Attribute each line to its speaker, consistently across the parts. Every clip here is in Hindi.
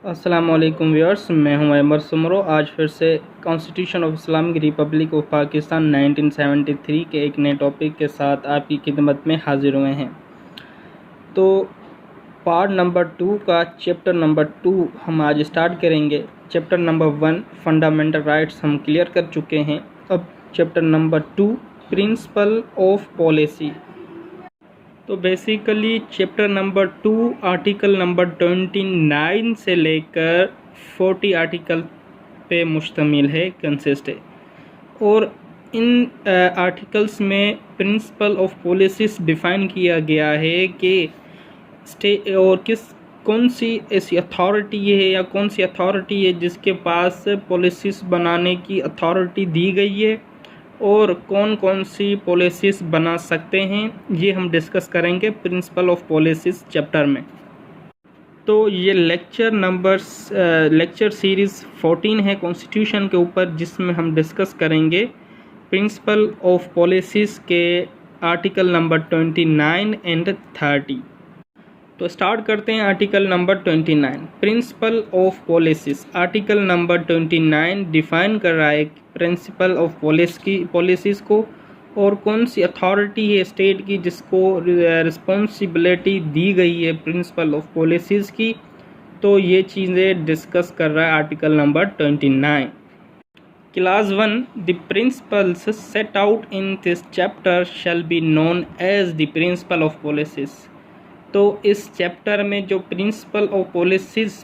Speaker 1: अस्सलामुअलैकुम व्यूअर्स, मैं हूं अमर सुमरो। आज फिर से constitution of Islamic Republic of Pakistan 1973 के एक नए टॉपिक के साथ आपकी खिदमत में हाजिर हुए हैं। तो पार्ट नंबर 2 का चैप्टर नंबर 2 हम आज स्टार्ट करेंगे। चैप्टर नंबर 1 फंडामेंटल राइट्स हम क्लियर कर चुके हैं। अब chapter number 2 principle of policy. तो basically chapter number 2 article number 29 से लेकर 40 आर्टिकल पे मुश्तमिल है, कंसिस्ट है। और इन आर्टिकल्स में प्रिंसिपल ऑफ पॉलिसीज डिफ़ाइन किया गया है कि और कौन सी ऐसी अथॉरिटी है या कौन सी अथॉरिटी है जिसके पास पॉलिसीज बनाने की अथॉरिटी दी गई है और कौन कौन सी पॉलिसीज़ बना सकते हैं, ये हम डिस्कस करेंगे प्रिंसिपल ऑफ पॉलिसीज़ चैप्टर में। तो ये लेक्चर सीरीज़ 14 है कॉन्स्टिट्यूशन के ऊपर, जिसमें हम डिस्कस करेंगे प्रिंसिपल ऑफ पॉलिसीज़ के आर्टिकल नंबर 29 एंड 30। तो स्टार्ट करते हैं article number 29 principal of policies. Article number 29 define कर रहा है प्रिंसिपल ऑफ पॉलिसीज़ को और कौन सी अथॉरिटी है स्टेट की जिसको रिस्पॉन्सिबिलिटी दी गई है प्रिंसिपल ऑफ पॉलिसीज़ की। तो ये चीज़ें डिस्कस कर रहा है article number 29। Class 1 the principles set out in this chapter shall be known as the principle of policies. तो इस चैप्टर में जो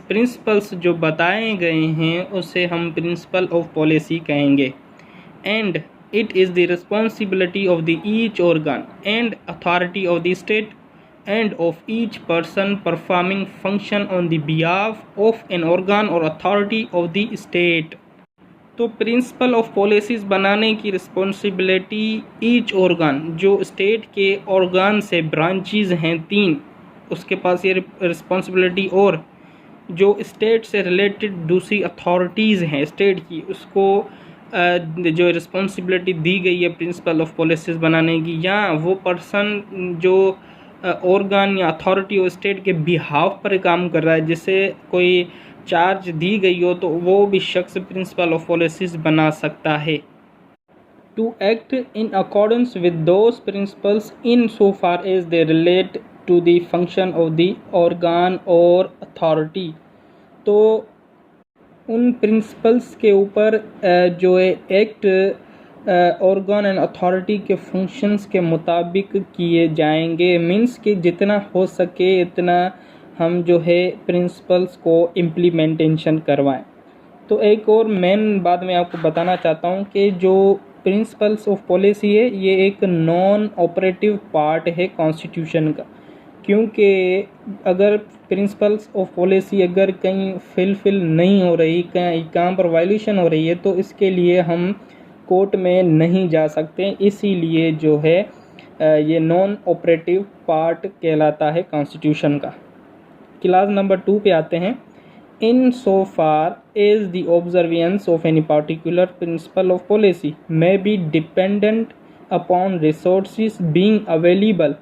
Speaker 1: प्रिंसिपल्स जो बताए गए हैं उसे हम प्रिंसिपल ऑफ पॉलिसी कहेंगे। And it is the responsibility of the each organ and authority of the state end of each person performing function on the behalf of an organ और अथॉरिटी ऑफ द स्टेट। तो प्रिंसिपल ऑफ पॉलिसीज़ बनाने की रिस्पॉन्सिबिलिटी ईच ऑर्गन, जो स्टेट के ऑर्गन से ब्रांचेज हैं 3, उसके पास ये रिस्पॉन्सिबिलिटी, और जो स्टेट से रिलेटेड दूसरी अथॉरिटीज़ हैं स्टेट की, उसको जो रिस्पॉन्सिबिलिटी दी गई है प्रिंसिपल ऑफ पॉलिसीज़ बनाने की, या वो पर्सन जो ऑर्गन या अथॉरिटी ऑफ स्टेट के बिहाफ पर काम कर रहा है, जिसे कोई चार्ज दी गई हो, तो वो भी शख्स प्रिंसिपल ऑफ पॉलिसीज़ बना सकता है। To act in accordance with those principles in so far as they relate to the function of the organ और अथॉरिटी। तो उन प्रिंसिपल्स के ऊपर जो है एक्ट ऑर्गन एंड अथॉरिटी के फंक्शंस के मुताबिक किए जाएंगे। मीन्स कि जितना हो सके इतना हम जो है प्रिंसिपल्स को इम्प्लीमेंटेशन करवाएं। तो एक और मेन बात मैं आपको बताना चाहता हूं कि जो प्रिंसिपल्स ऑफ पॉलिसी है ये एक नॉन ऑपरेटिव पार्ट है कॉन्स्टिट्यूशन का, क्योंकि अगर प्रिंसिपल्स ऑफ पॉलिसी अगर कहीं फिल नहीं हो रही, कहीं काम पर वायलेशन हो रही है, तो इसके लिए हम कोर्ट में नहीं जा सकते। इसीलिए जो है ये नॉन ऑपरेटिव पार्ट कहलाता है कॉन्स्टिट्यूशन का। क्लास नंबर 2 पे आते हैं। In so far as the observance of any particular principle of policy may be dependent upon resources being available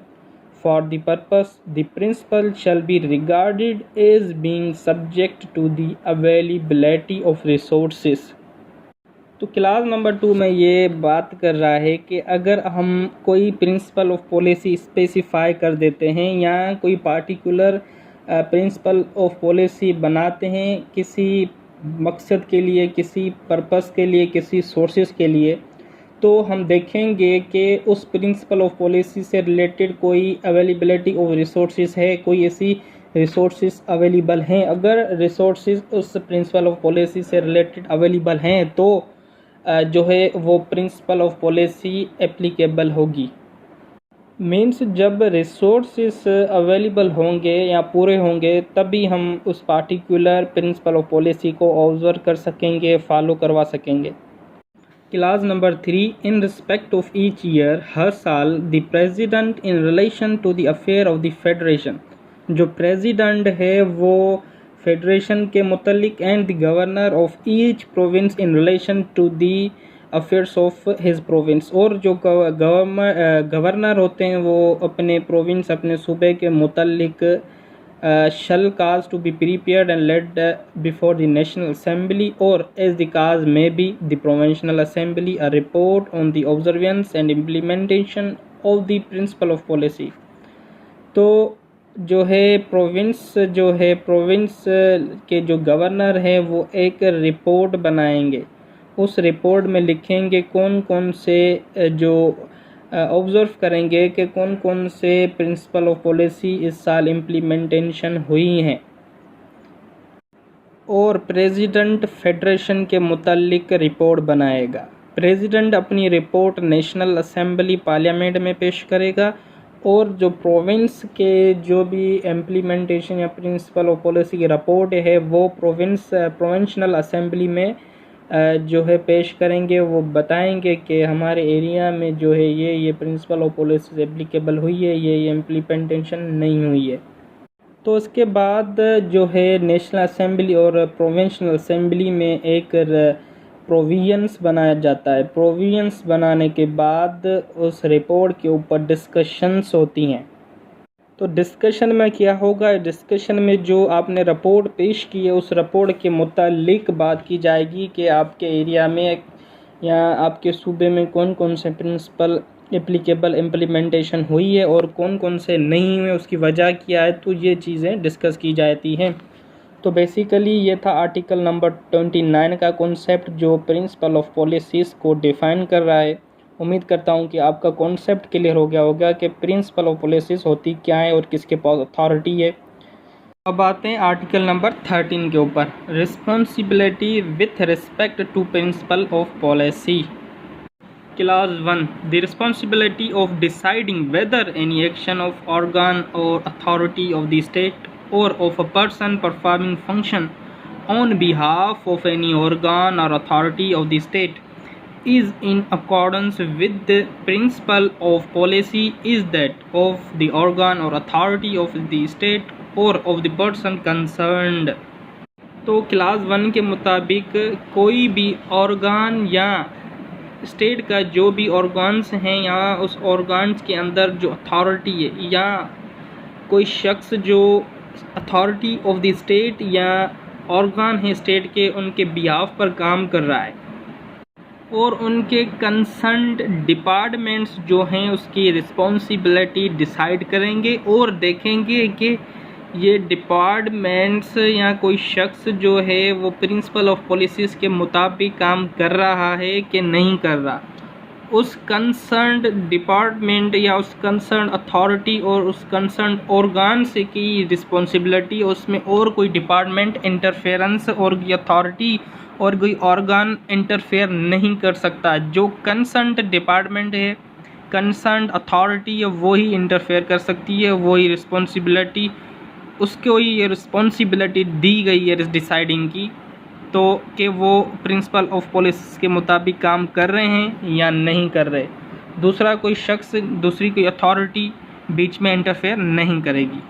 Speaker 1: for the purpose, the principle shall be regarded as being subject to the availability of resources। तो क्लास नंबर 2 में ये बात कर रहा है कि अगर हम कोई प्रिंसिपल ऑफ पॉलिसी स्पेसिफाई कर देते हैं या कोई पार्टिकुलर प्रिंसिपल ऑफ पॉलिसी बनाते हैं किसी मकसद के लिए, किसी पर्पस के लिए, किसी सोर्सेज के लिए, तो हम देखेंगे कि उस प्रिंसिपल ऑफ पॉलिसी से रिलेटेड कोई अवेलेबिलिटी ऑफ रिसोर्सेज है, कोई ऐसी रिसोर्सेज अवेलेबल हैं। अगर रिसोर्सेज उस प्रिंसिपल ऑफ पॉलिसी से रिलेटेड अवेलेबल हैं तो जो है वो प्रिंसिपल ऑफ पॉलिसी एप्लीकेबल होगी। मीन्स जब रिसोर्सेज अवेलेबल होंगे या पूरे होंगे तभी हम उस पार्टिकुलर प्रिंसिपल ऑफ पॉलिसी को ऑब्जर्व कर सकेंगे, फॉलो करवा सकेंगे। Class number 3 in respect of each year, हर साल the president in relation to the affair of the federation, जो प्रेसिडेंट है वो फेडरेशन के मुतल्लिक, and the governor of each province in relation to the affairs of his province, और जो गवर्नर होते हैं वो अपने प्रोविंस, अपने सूबे के मुतल्लिक shall cause to be prepared and led before the National Assembly, or as the cause may be, the Provincial Assembly, a report on the observance and implementation of the principle of policy. तो जो है प्रोविंस के जो गवर्नर है वो एक रिपोर्ट बनाएंगे। उस रिपोर्ट में लिखेंगे कौन कौन से जो ऑब्जर्व करेंगे कि कौन कौन से प्रिंसिपल ऑफ पॉलिसी इस साल इम्प्लीमेंटेशन हुई हैं, और प्रेसिडेंट फेडरेशन के मुतालिक रिपोर्ट बनाएगा। प्रेसिडेंट अपनी रिपोर्ट नेशनल असेंबली पार्लियामेंट में पेश करेगा, और जो प्रोविंस के जो भी इम्प्लीमेंटेशन या प्रिंसिपल ऑफ पॉलिसी की रिपोर्ट है वो प्रोविंशियल असेंबली में जो है पेश करेंगे। वो बताएंगे कि हमारे एरिया में जो है ये प्रिंसिपल ऑफ पॉलिसी एप्लीकेबल हुई है, ये इम्प्लीमेंटेशन नहीं हुई है। तो उसके बाद जो है नेशनल असेंबली और प्रोविंशियल असेंबली में एक प्रोविजंस बनाया जाता है। प्रोविजंस बनाने के बाद उस रिपोर्ट के ऊपर डिस्कशंस होती हैं। तो डिस्कशन में क्या होगा, डिस्कशन में जो आपने रिपोर्ट पेश की है उस रिपोर्ट के मुतालिक बात की जाएगी कि आपके एरिया में या आपके सूबे में कौन कौन से प्रिंसिपल एप्लीकेबल इम्प्लीमेंटेशन हुई है और कौन कौन से नहीं हुए, उसकी वजह क्या है। तो ये चीज़ें डिस्कस की जाती हैं। तो बेसिकली ये था आर्टिकल नंबर 29 का कॉन्सेप्ट जो प्रिंसिपल ऑफ पॉलिसीज़ को डिफ़ाइन कर रहा है। उम्मीद करता हूँ कि आपका कॉन्सेप्ट क्लियर हो गया होगा कि प्रिंसिपल ऑफ पॉलिसीज़ होती क्या है और किसके पास अथॉरिटी है। अब आते हैं आर्टिकल नंबर 13 के ऊपर, responsibility with respect to principle of policy. Clause 1. The responsibility of deciding whether any action of organ or authority of the state or of a person performing function on behalf of any organ or authority of the state is in accordance with the principle of policy is that of the organ or authority of the state or of the person concerned. तो क्लास 1 के मुताबिक कोई भी ऑर्गन या स्टेट का जो भी ऑर्गन्स हैं या उस ऑर्गन्स के अंदर जो अथॉरिटी है या कोई शख्स जो अथॉरिटी ऑफ द स्टेट या ऑर्गन है स्टेट के, उनके बिहाफ पर काम कर रहा है और उनके कंसर्न्ड डिपार्टमेंट्स जो हैं उसकी रिस्पॉन्सिबिलिटी डिसाइड करेंगे और देखेंगे कि ये डिपार्टमेंट्स या कोई शख्स जो है वो प्रिंसिपल ऑफ पॉलिसीज़ के मुताबिक काम कर रहा है कि नहीं कर रहा। उस कंसर्न्ड डिपार्टमेंट या उस कंसर्न अथॉरिटी और उस कंसर्न ऑर्गन से की रिस्पॉन्सिबिलिटी, उसमें और कोई डिपार्टमेंट इंटरफेरेंस और कोई अथॉरिटी और कोई ऑर्गन इंटरफेयर नहीं कर सकता। जो कंसर्न्ड डिपार्टमेंट है, कंसर्न अथॉरिटी है, वही इंटरफेयर कर सकती है, वही रिस्पॉन्सिबिलिटी उसको ये रिस्पॉन्सिबिलिटी दी गई है डिसाइडिंग की, तो कि वो प्रिंसिपल ऑफ पॉलिसी के मुताबिक काम कर रहे हैं या नहीं कर रहे। दूसरा कोई शख्स, दूसरी कोई अथॉरिटी बीच में इंटरफेयर नहीं करेगी।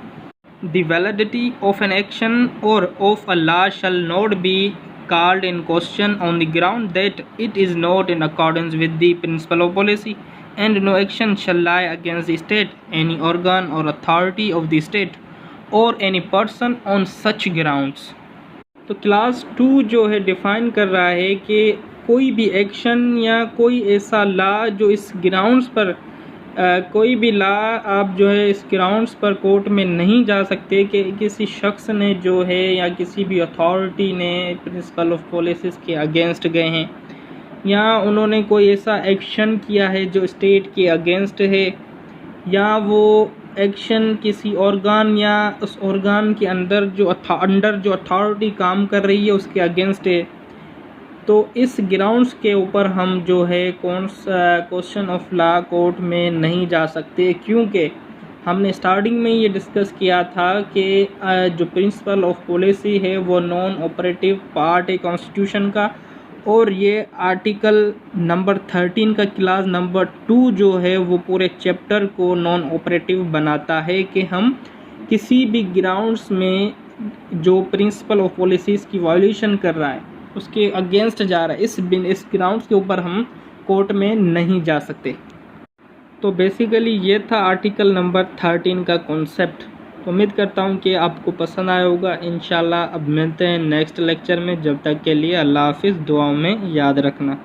Speaker 1: The validity of an action or of a law shall not be called in question on the ground that it is not in accordance with the principle of policy, and no action shall lie against the state, any organ or authority of the state or any person on such grounds. तो क्लास 2 जो है डिफ़ाइन कर रहा है कि कोई भी एक्शन या कोई ऐसा लॉ जो इस ग्राउंड्स पर कोई भी लॉ आप जो है इस ग्राउंड्स पर कोर्ट में नहीं जा सकते कि किसी शख्स ने जो है या किसी भी अथॉरिटी ने प्रिंसिपल ऑफ पॉलिसीज़ के अगेंस्ट गए हैं या उन्होंने कोई ऐसा एक्शन किया है जो स्टेट के अगेंस्ट है या वो एक्शन किसी ऑर्गन या उस ऑर्गन के अंदर जो अथॉरिटी काम कर रही है उसके अगेंस्ट है, तो इस ग्राउंड्स के ऊपर हम जो है क्वेश्चन ऑफ लॉ कोर्ट में नहीं जा सकते, क्योंकि हमने स्टार्टिंग में ये डिस्कस किया था कि जो प्रिंसिपल ऑफ पॉलिसी है वो नॉन ऑपरेटिव पार्ट है कॉन्स्टिट्यूशन का, और ये आर्टिकल नंबर 13 का क्लास नंबर 2 जो है वो पूरे चैप्टर को नॉन ऑपरेटिव बनाता है कि हम किसी भी ग्राउंड्स में जो प्रिंसिपल ऑफ पॉलिसीज़ की वायलेशन कर रहा है उसके अगेंस्ट जा रहा है, इस ग्राउंड्स के ऊपर हम कोर्ट में नहीं जा सकते। तो बेसिकली ये था आर्टिकल नंबर 13 का कॉन्सेप्ट। उम्मीद करता हूँ कि आपको पसंद आया होगा। इंशाल्लाह अब मिलते हैं नेक्स्ट लेक्चर में। जब तक के लिए अल्लाह हाफिज़। दुआओं में याद रखना।